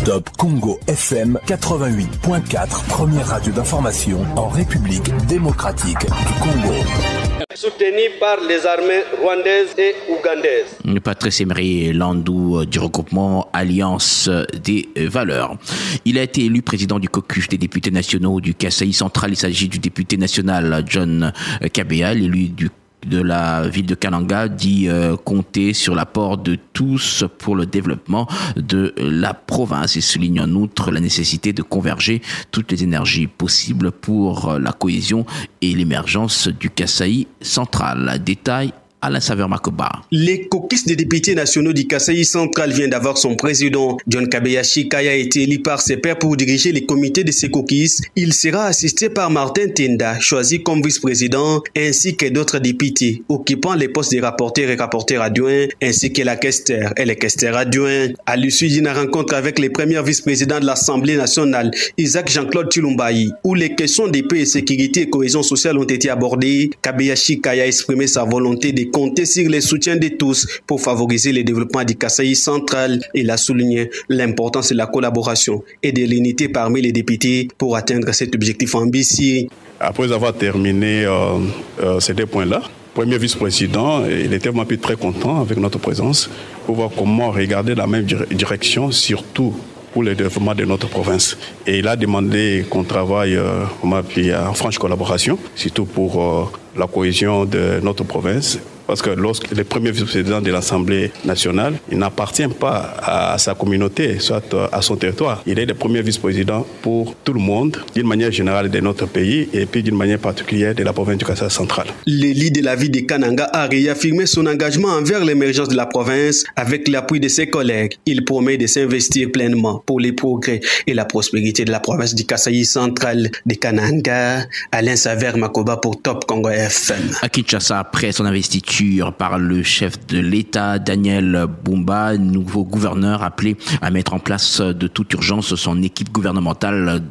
Top Congo FM 88.4, première radio d'information en République démocratique du Congo. Soutenu par les armées rwandaises et ougandaises. Patrice Emery Landou du regroupement Alliance des Valeurs. Il a été élu président du caucus des députés nationaux du Kasaï central. Il s'agit du député national John Kabea, l'élu de la ville de Kananga, dit compter sur l'apport de tous pour le développement de la province et souligne en outre la nécessité de converger toutes les énergies possibles pour la cohésion et l'émergence du Kasaï central. Détail Alain Saveur-Makoba. Les caucus des députés nationaux du Kasaï central vient d'avoir son président. John Kabea Chikaya a été élu par ses pairs pour diriger les comités de ces caucus. Il sera assisté par Martin Tenda, choisi comme vice-président, ainsi que d'autres députés, occupant les postes de rapporteurs et rapporteurs adjoints, ainsi que la questeur et les questeurs adjoints. À l'issue d'une rencontre avec les premiers vice-présidents de l'Assemblée nationale, Isaac Jean-Claude Tulumbayi, où les questions de paix, sécurité et cohésion sociale ont été abordées, Kabea Chikaya a exprimé sa volonté de compter sur le soutien de tous pour favoriser le développement du Kasaï central. Il a souligné l'importance de la collaboration et de l'unité parmi les députés pour atteindre cet objectif ambitieux. Après avoir terminé ces deux points-là, premier vice-président, il était vraiment très content avec notre présence pour voir comment regarder la même direction, surtout pour le développement de notre province. Et il a demandé qu'on travaille en franche collaboration, surtout pour la cohésion de notre province. Parce que lorsque le premier vice-président de l'Assemblée nationale, il n'appartient pas à sa communauté, soit à son territoire. Il est le premier vice-président pour tout le monde, d'une manière générale de notre pays et puis d'une manière particulière de la province du Kasaï central. L'élu de la ville de Kananga a réaffirmé son engagement envers l'émergence de la province avec l'appui de ses collègues. Il promet de s'investir pleinement pour les progrès et la prospérité de la province du Kasaï central de Kananga. Alain Saveur-Makoba pour Top Congo FM. À Kinshasa, après son investiture par le chef de l'État, Daniel Bumba, nouveau gouverneur appelé à mettre en place de toute urgence son équipe gouvernementale